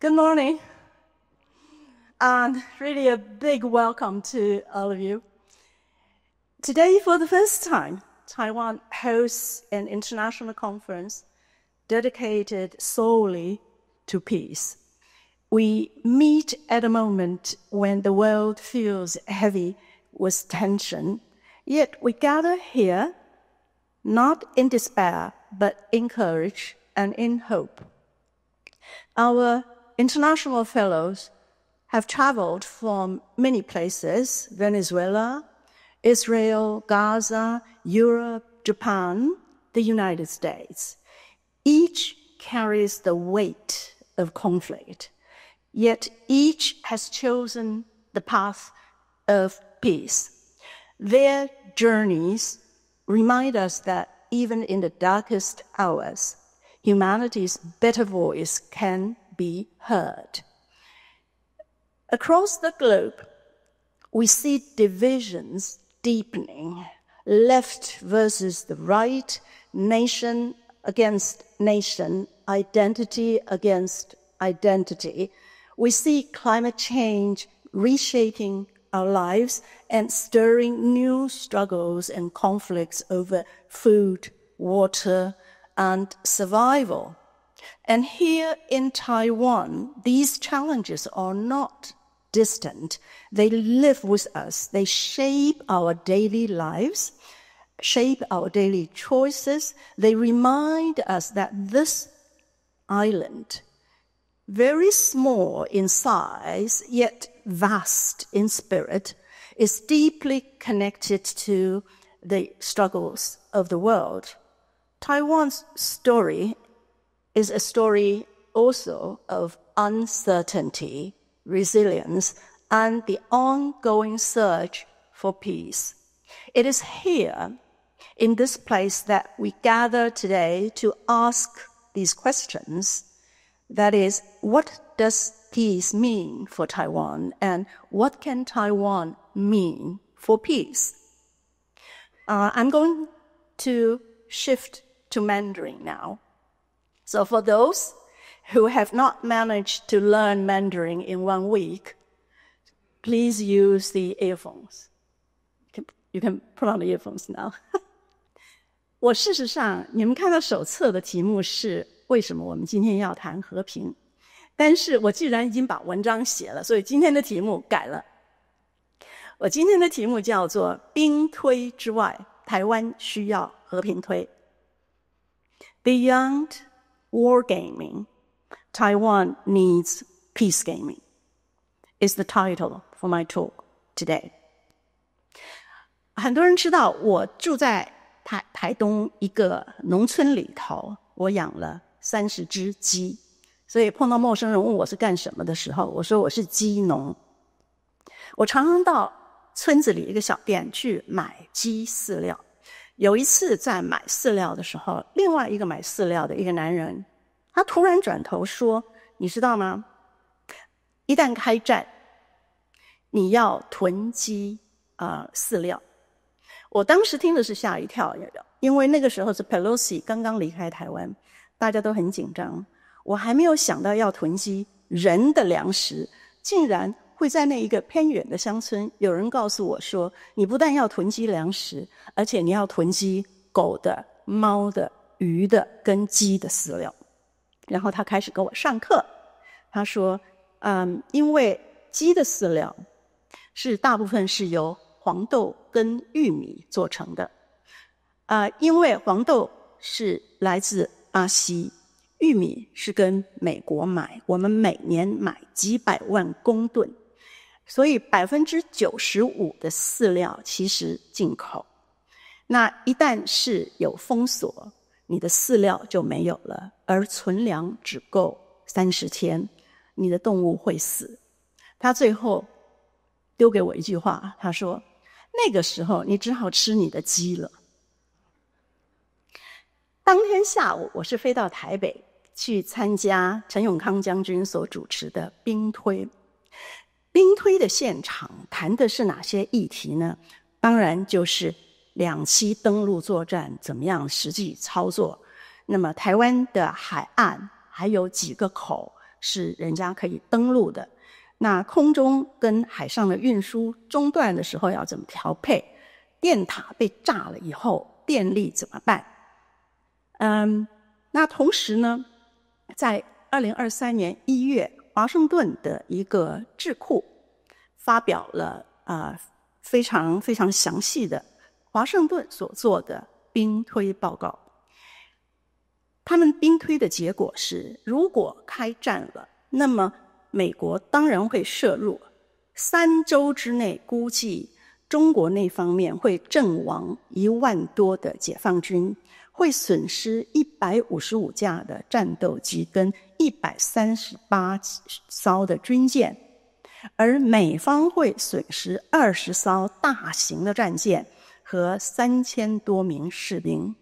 Good morning. And really a big welcome to all of you. Today, for the first time, Taiwan hosts an international conference dedicated solely to peace. We meet at a moment when the world feels heavy with tension, yet we gather here not in despair, but in courage and in hope. Our international fellows have traveled from many places: Venezuela, Israel, Gaza, Europe, Japan, the United States. Each carries the weight of conflict, yet each has chosen the path of peace. Their journeys remind us that even in the darkest hours, humanity's better voice can be heard. Across the globe, we see divisions deepening: left versus the right, nation against nation, identity against identity. We see climate change reshaping our lives and stirring new struggles and conflicts over food, water, and survival. And here in Taiwan, these challenges are not distant. They live with us. They shape our daily lives, shape our daily choices. They remind us that this island, very small in size, yet vast in spirit, is deeply connected to the struggles of the world. Taiwan's story is a story also of uncertainty, resilience, and the ongoing search for peace. It is here, in this place, that we gather today to ask these questions. That is, what does peace mean for Taiwan, and what can Taiwan mean for peace? I'm going to shift to Mandarin now. So for those who have not managed to learn Mandarin in 1 week, please use the earphones. You can put on the earphones now. 我事实上，你们看到手册的题目是为什么我们今天要谈和平？但是我既然已经把文章写了，所以今天的题目改了。我今天的题目叫做"兵推之外，台湾需要和平推" Beyond Wargaming, Taiwan needs peace gaming, is the title for my talk today. 很多人知道我住在台东一个农村里头，我养了30只鸡，所以碰到陌生人问我是干什么的时候，我说我是鸡农。我常常到村子里一个小店去买鸡饲料。有一次在买饲料的时候，另外一个买饲料的一个男人，他突然转头说："你知道吗？一旦开战，你要囤积饲料。"我当时听的是吓一跳，因为那个时候是 Pelosi 刚刚离开台湾，大家都很紧张。我还没有想到要囤积人的粮食，竟然会在那一个偏远的乡村，有人告诉我说，你不但要囤积粮食，而且你要囤积狗的、猫的、鱼的跟鸡的饲料。然后他开始给我上课，他说因为鸡的饲料是大部分是由黄豆跟玉米做成的，因为黄豆是来自巴西，玉米是跟美国买，我们每年买几百万公吨，所以95%的饲料其实进口。那一旦是有封锁，你的饲料就没有了，而存粮只够30天，你的动物会死。他最后丢给我一句话，他说："那个时候你只好吃你的鸡了。"当天下午，我是飞到台北去参加陈永康将军所主持的兵推。兵推的现场谈的是哪些议题呢？当然就是2栖登陆作战怎么样实际操作。那么台湾的海岸还有几个口是人家可以登陆的。那空中跟海上的运输中断的时候要怎么调配？电塔被炸了以后，电力怎么办？那同时呢，在2023年1月，华盛顿的一个智库发表了非常非常详细的华盛顿所做的兵推报告。他们兵推的结果是，如果开战了，那么美国当然会涉入，3周之内估计中国那方面会阵亡1万多的解放军，会损失155架的战斗机跟138艘的军舰，而美方会损失20艘大型的战舰和3000多名士兵。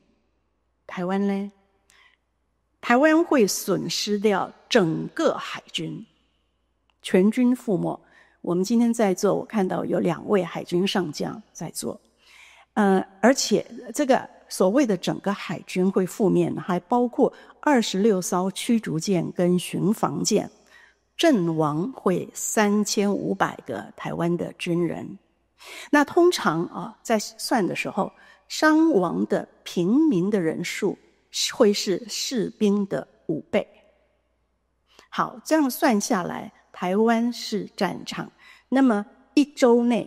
台湾呢？台湾会损失掉整个海军，全军覆没。我们今天在座，我看到有2位海军上将在座，而且这个所谓的整个海军会覆灭，还包括26艘驱逐舰跟巡防舰，阵亡会3500个台湾的军人。那通常在算的时候，伤亡的平民的人数会是士兵的5倍。好，这样算下来，台湾是战场，那么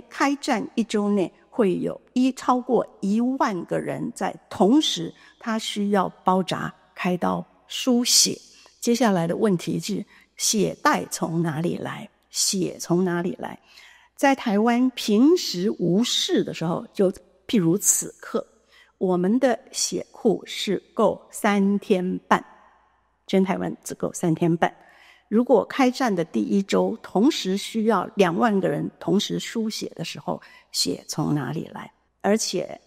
开战1周内会有超过1万个人在同时，他需要包扎、开刀、输血。接下来的问题是，血袋从哪里来？血从哪里来？在台湾平时无事的时候，就譬如此刻，我们的血库是够3天半，全台湾只够3天半。如果开战的第1周，同时需要2万个人同时输血的时候，血从哪里来？而且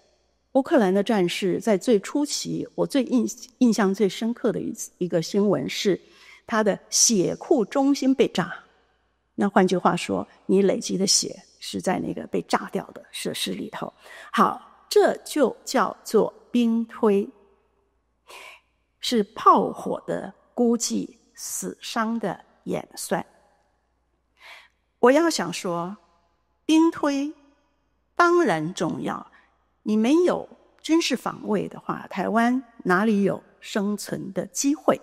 乌克兰的战事在最初期，我最印象最深刻的一个新闻是，他的血库中心被炸。那换句话说，你累积的血是在那个被炸掉的设施里头。好，这就叫做兵推，是炮火的估计，死伤的演算。我要想说，兵推当然重要，你没有军事防卫的话，台湾哪里有生存的机会？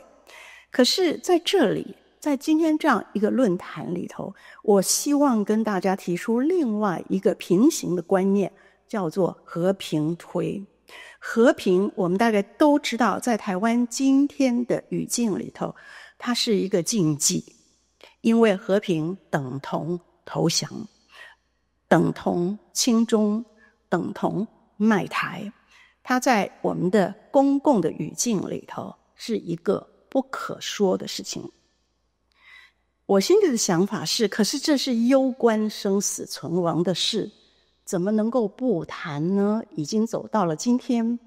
可是在这里，在今天这样一个论坛里头，我希望跟大家提出另外一个平行的观念，叫做和平推。和平我们大概都知道，在台湾今天的语境里头，它是一个禁忌，因为和平等同投降，等同亲中，等同卖台。它在我们的公共的语境里头是一个不可说的事情。我心里的想法是，可是这是攸关生死存亡的事，怎么能够不谈呢？已经走到了今天，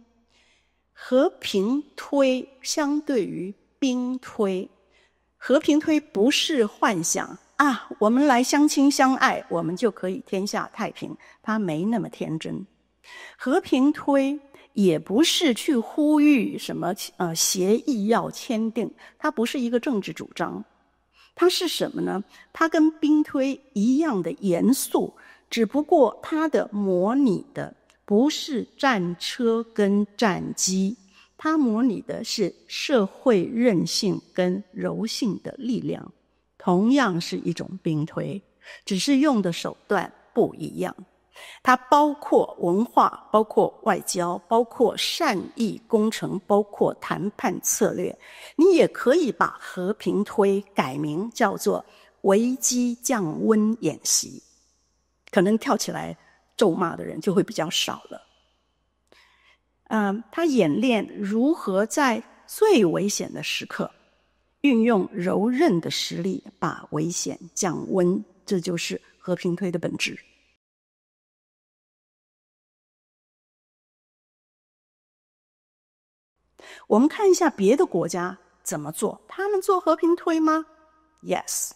和平推相对于兵推，和平推不是幻想啊，我们来相亲相爱，我们就可以天下太平，它没那么天真。和平推也不是去呼吁什么协议要签订，它不是一个政治主张。它是什么呢？它跟兵推一样的严肃，只不过它的模拟的不是战车跟战机，它模拟的是社会韧性跟柔性的力量，同样是一种兵推，只是用的手段不一样。它包括文化，包括外交，包括善意工程，包括谈判策略。你也可以把和平推改名叫做危机降温演习，可能跳起来咒骂的人就会比较少了。他演练如何在最危险的时刻运用柔韧的实力把危险降温，这就是和平推的本质。我们看一下别的国家怎么做，他们做和平推吗？ Yes。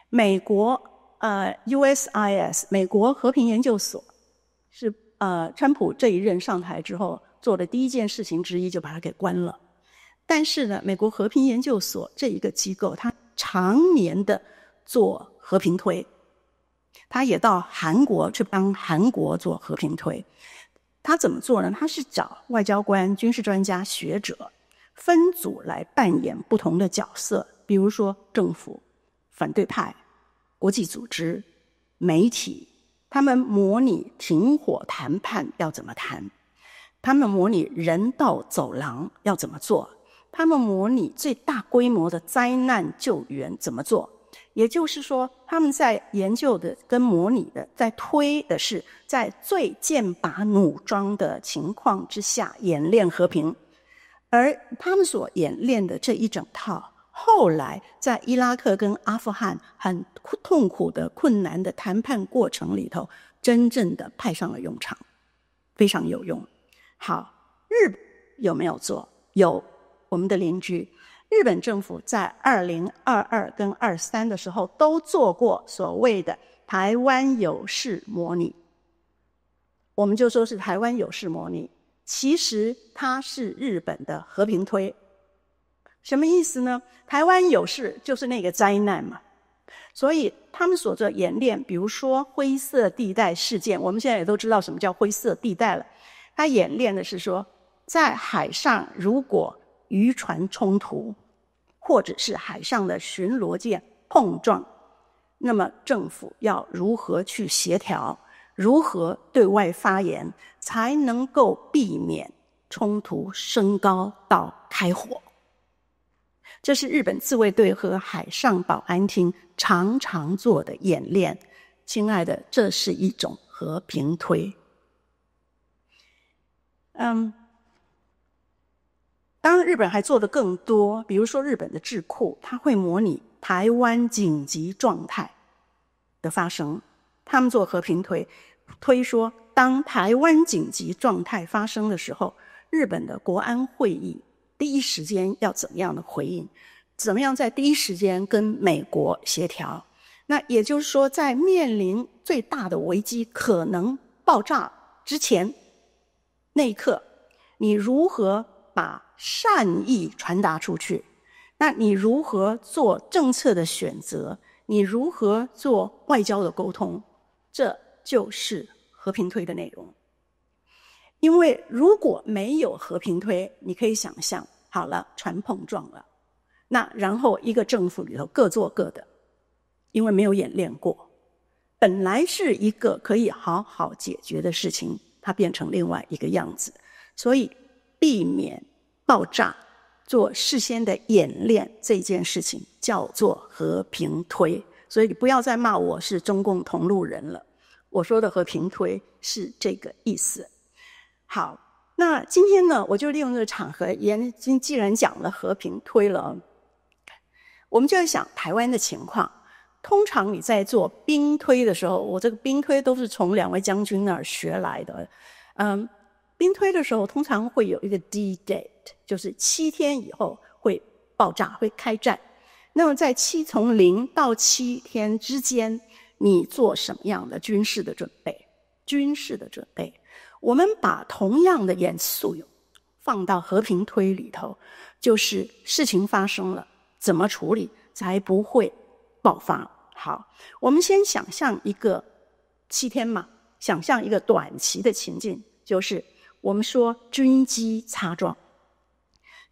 美国USIS 美国和平研究所是川普这一任上台之后做的第一件事情之一，就把它给关了。但是呢，美国和平研究所这一个机构，它常年的做和平推，他也到韩国去帮韩国做和平推。他怎么做呢？他是找外交官、军事专家、学者分组来扮演不同的角色，比如说政府、反对派、国际组织、媒体，他们模拟停火谈判要怎么谈，他们模拟人道走廊要怎么做，他们模拟最大规模的灾难救援怎么做。也就是说，他们在研究的跟模拟的，在推的是在最剑拔弩张的情况之下演练和平，而他们所演练的这一整套，后来在伊拉克跟阿富汗很痛苦的困难的谈判过程里头，真正的派上了用场，非常有用。好，日本有没有做？有，我们的邻居日本政府在2022跟23的时候都做过所谓的台湾有事模拟，我们就说是台湾有事模拟，其实它是日本的和平推。什么意思呢？台湾有事就是那个灾难嘛，所以他们所做演练，比如说灰色地带事件，我们现在也都知道什么叫灰色地带了。他演练的是说，在海上如果渔船冲突，或者是海上的巡逻舰碰撞，那么政府要如何去协调，如何对外发言，才能够避免冲突升高到开火。这是日本自卫队和海上保安厅常常做的演练。亲爱的，这是一种和平推。当然日本还做得更多，比如说日本的智库，它会模拟台湾紧急状态的发生，他们做和平推说，当台湾紧急状态发生的时候，日本的国安会议第一时间要怎么样的回应，怎么样在第一时间跟美国协调。那也就是说，在面临最大的危机可能爆炸之前那一刻，你如何把善意传达出去，那你如何做政策的选择，你如何做外交的沟通，这就是和平推的内容。因为如果没有和平推，你可以想象，好了，船碰撞了，那然后一个政府里头各做各的，因为没有演练过，本来是一个可以好好解决的事情，它变成另外一个样子。所以避免爆炸，做事先的演练，这件事情叫做和平推。所以你不要再骂我是中共同路人了，我说的和平推是这个意思。好，那今天呢，我就利用这个场合，既然讲了和平推了，我们就要想台湾的情况。通常你在做兵推的时候，我这个兵推都是从2位将军那儿学来的。兵推的时候通常会有一个 D-Date， 就是7天以后会爆炸，会开战。那么在从0到7天之间，你做什么样的军事的准备？我们把同样的严肃放到和平推里头，就是事情发生了，怎么处理才不会爆发。好，我们先想象一个7天嘛，想象一个短期的情境，就是我们说军机擦撞。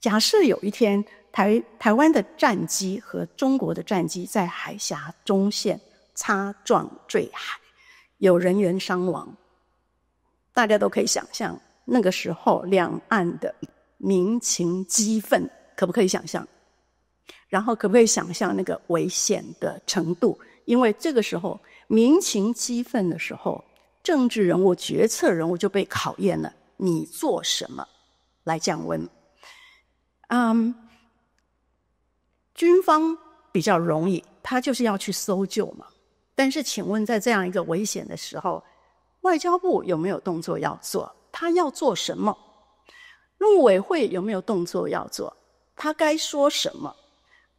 假设有一天台湾的战机和中国的战机在海峡中线擦撞坠海，有人员伤亡，大家都可以想象那个时候两岸的民情激愤，可不可以想象？然后可不可以想象那个危险的程度？因为这个时候民情激愤的时候，政治人物、决策人物就被考验了，你做什么来降温？军方比较容易，他就是要去搜救嘛。但是请问在这样一个危险的时候，外交部有没有动作要做？他要做什么？陆委会有没有动作要做？他该说什么？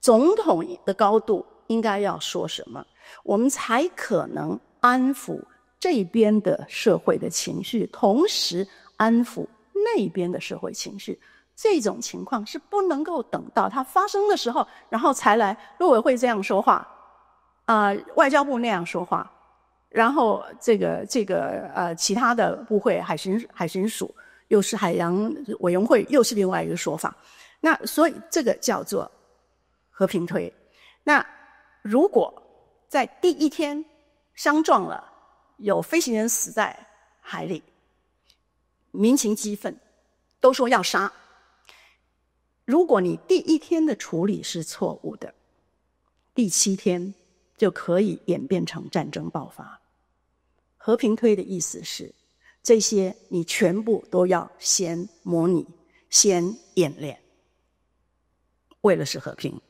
总统的高度应该要说什么？我们才可能安抚这边的社会的情绪，同时安抚那边的社会情绪，这种情况是不能够等到它发生的时候，然后才来陆委会这样说话，外交部那样说话，然后其他的部会海巡署又是海洋委员会又是另外一个说法。那所以这个叫做和平推。那如果在第一天相撞了，有飞行员死在海里，民情激愤，都说要杀。如果你第一天的处理是错误的，第7天就可以演变成战争爆发。和平推的意思是，这些你全部都要先模拟，先演练，为了是和平。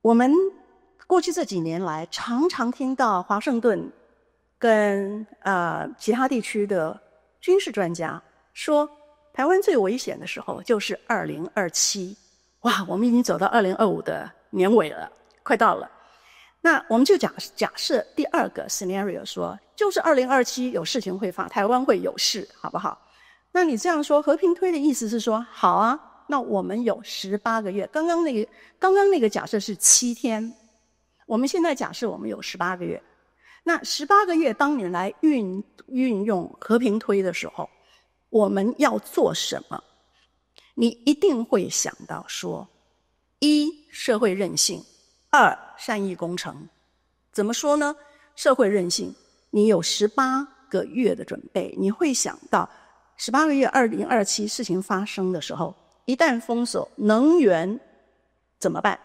我们过去这几年来，常常听到华盛顿跟其他地区的军事专家说，台湾最危险的时候就是2027。哇，我们已经走到2025的年尾了，快到了。那我们就假设第二个 scenario 说，就是2027有事情会发，台湾会有事，好不好？那你这样说，和平推的意思是说，好啊。那我们有18个月，刚刚那个假设是7天，我们现在假设我们有18个月。那18个月，当你来运用和平推的时候，我们要做什么？你一定会想到说：1. 社会韧性；2. 善意工程。怎么说呢？社会韧性，你有18个月的准备，你会想到18个月2027事情发生的时候，一旦封锁，能源怎么办？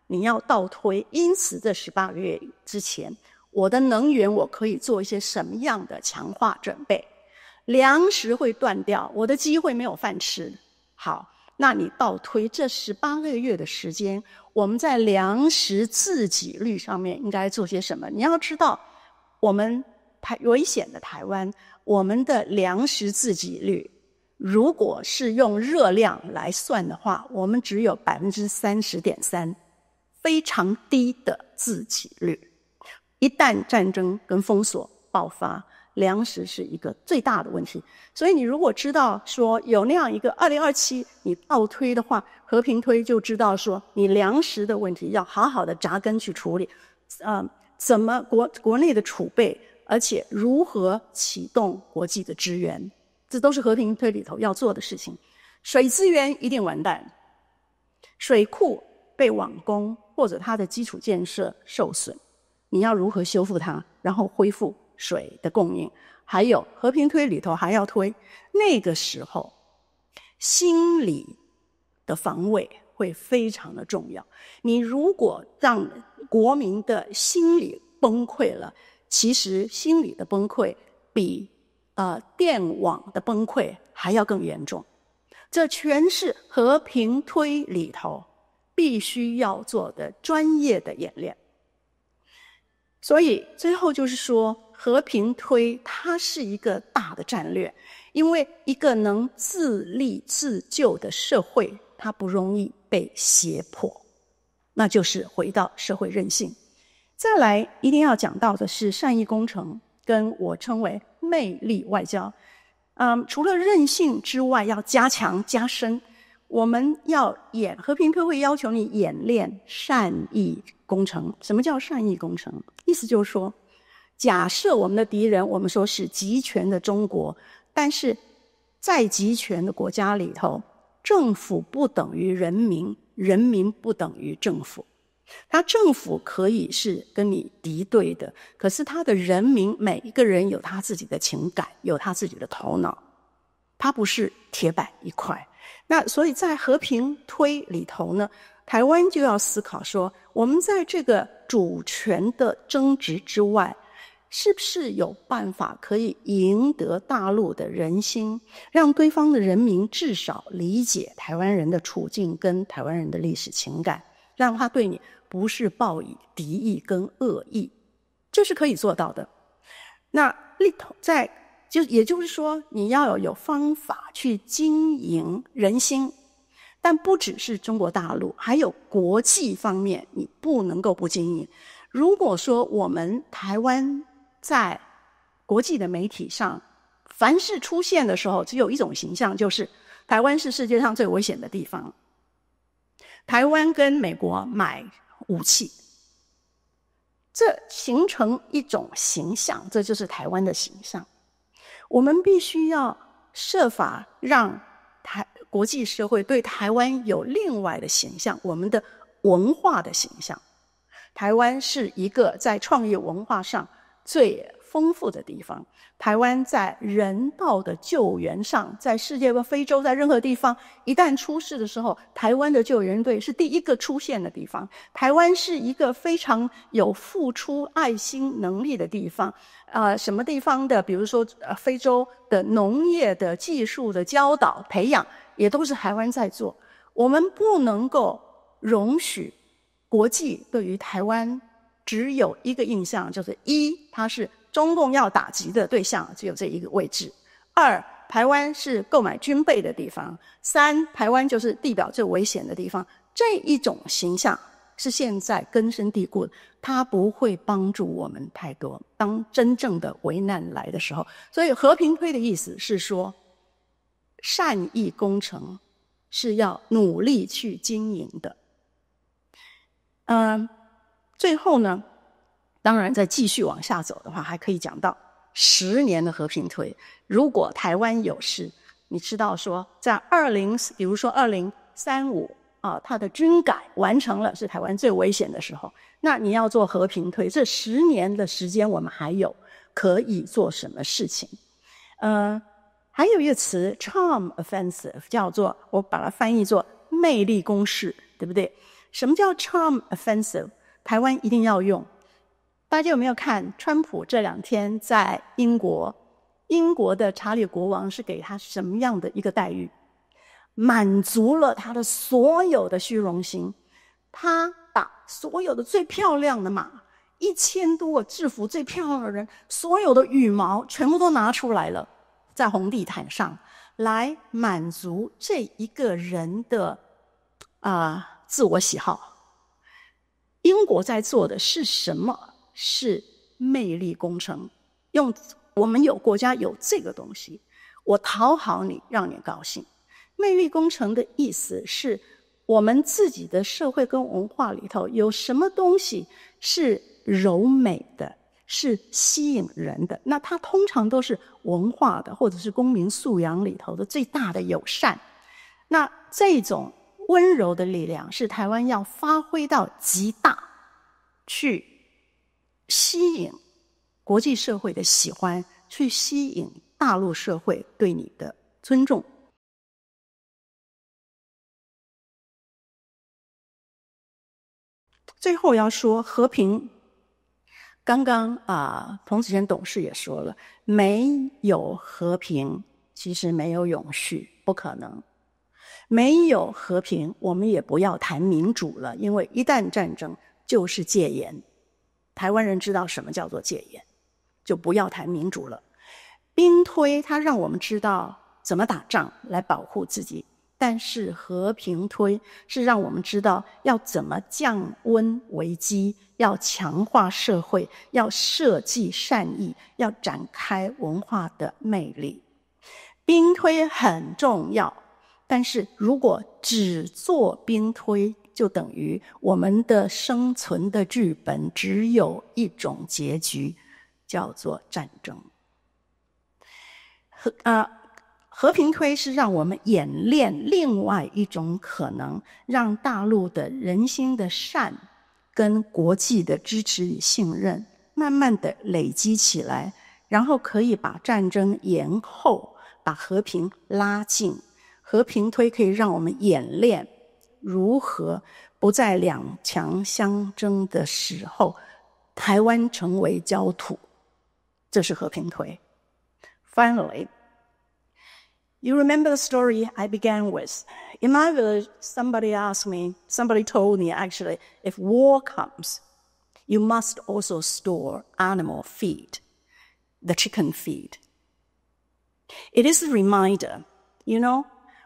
你要倒推，因此这18个月之前，我的能源我可以做一些什么样的强化准备？粮食会断掉，我的鸡会没有饭吃。好，那你倒推这18个月的时间，我们在粮食自给率上面应该做些什么？你要知道，我们危险的台湾，我们的粮食自给率，如果是用热量来算的话，我们只有 30.3%， 非常低的自给率。一旦战争跟封锁爆发，粮食是一个最大的问题。所以你如果知道说有那样一个2027，你倒推的话，和平推就知道说你粮食的问题要好好的扎根去处理，怎么国内的储备，而且如何启动国际的支援，这都是和平推里头要做的事情。水资源一定完蛋，水库被网攻或者它的基础建设受损，你要如何修复它，然后恢复水的供应？还有和平推里头还要推，那个时候心理的防卫会非常的重要。你如果让国民的心理崩溃了，其实心理的崩溃比电网的崩溃还要更严重。这全是和平推里头必须要做的专业的演练。所以最后就是说，和平推它是一个大的战略，因为一个能自立自救的社会，它不容易被胁迫，那就是回到社会韧性。再来一定要讲到的是善意工程，跟我称为魅力外交。除了韧性之外，要加强加深。我们要和平推会要求你演练善意工程。什么叫善意工程？意思就是说，假设我们的敌人，我们说是集权的中国，但是在集权的国家里头，政府不等于人民，人民不等于政府。他政府可以是跟你敌对的，可是他的人民每一个人有他自己的情感，有他自己的头脑，他不是铁板一块。那所以在和平推里头呢，台湾就要思考说，我们在这个主权的争执之外，是不是有办法可以赢得大陆的人心，让对方的人民至少理解台湾人的处境跟台湾人的历史情感，让他对你不是抱以敌意跟恶意，这是可以做到的。那也就是说，你要有方法去经营人心，但不只是中国大陆，还有国际方面，你不能够不经营。如果说我们台湾在国际的媒体上，凡是出现的时候，只有一种形象，就是台湾是世界上最危险的地方。台湾跟美国买武器，这形成一种形象，这就是台湾的形象。我们必须要设法让国际社会对台湾有另外的形象，我们的文化的形象。台湾是一个在创业文化上最丰富的地方，台湾在人道的救援上，在世界非洲，在任何地方一旦出事的时候，台湾的救援队是第一个出现的地方。台湾是一个非常有付出爱心能力的地方。什么地方的，比如说非洲的农业的技术的教导培养，也都是台湾在做。我们不能够容许国际对于台湾只有一个印象，就是一，它是中共要打击的对象，只有这一个位置；二，台湾是购买军备的地方；三，台湾就是地表最危险的地方。这一种形象是现在根深蒂固的，它不会帮助我们太多。当真正的危难来的时候，所以和平推的意思是说，善意工程是要努力去经营的。最后呢，当然再继续往下走的话，还可以讲到10年的和平推。如果台湾有事，你知道说在比如说2035它的军改完成了，是台湾最危险的时候，那你要做和平推，这10年的时间我们还有可以做什么事情？还有一个词 charm offensive， 叫做，我把它翻译作魅力攻势，对不对？什么叫 charm offensive？ 台湾一定要用。大家有没有看川普这2天在英国的查理国王是给他什么样的一个待遇？满足了他的所有的虚荣心，他把所有的最漂亮的马，1000多个制服最漂亮的人，所有的羽毛全部都拿出来了，在红地毯上来满足这一个人的自我喜好。英国在做的是什么？是魅力工程。我们国家有这个东西，我讨好你，让你高兴。魅力工程的意思是我们自己的社会跟文化里头有什么东西是柔美的，是吸引人的，那它通常都是文化的或者是公民素养里头的最大的友善。那这种温柔的力量是台湾要发挥到极大，去吸引国际社会的喜欢，去吸引大陆社会对你的尊重。最后要说和平，刚刚彭子贤董事也说了，没有和平其实没有永续，不可能。没有和平，我们也不要谈民主了，因为一旦战争就是戒严。台湾人知道什么叫做戒严，就不要谈民主了。兵推它让我们知道怎么打仗来保护自己，但是和平推是让我们知道要怎么降温危机，要强化社会，要设计善意，要展开文化的魅力。兵推很重要，但是如果只做兵推，就等于我们的生存的剧本只有一种结局，叫做战争。和平推是让我们演练另外一种可能，让大陆的人心的善跟国际的支持与信任慢慢的累积起来，然后可以把战争延后，把和平拉近。和平推可以让我们演练如何不在两强相争的时候，台湾成为焦土，这是和平推。Finally, you remember the story I began with. In my village, somebody told me actually, if war comes, you must also store animal feed, the chicken feed. It is a reminder,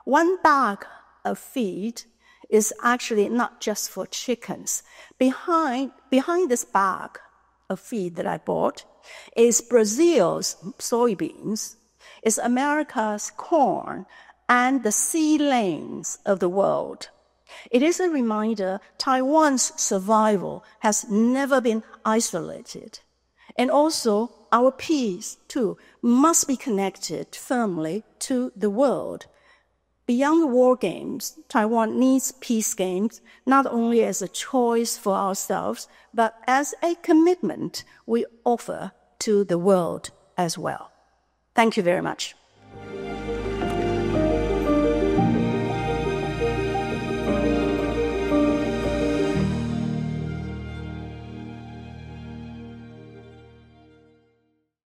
one bag of feed is actually not just for chickens. Behind this bag of feed that I bought, is Brazil's soybeans, is America's corn, and the sea lanes of the world. It is a reminder Taiwan's survival has never been isolated. And also, our peace, too, must be connected firmly to the world. Beyond the war games, Taiwan needs peace games, not only as a choice for ourselves, but as a commitment we offer to the world as well. Thank you very much.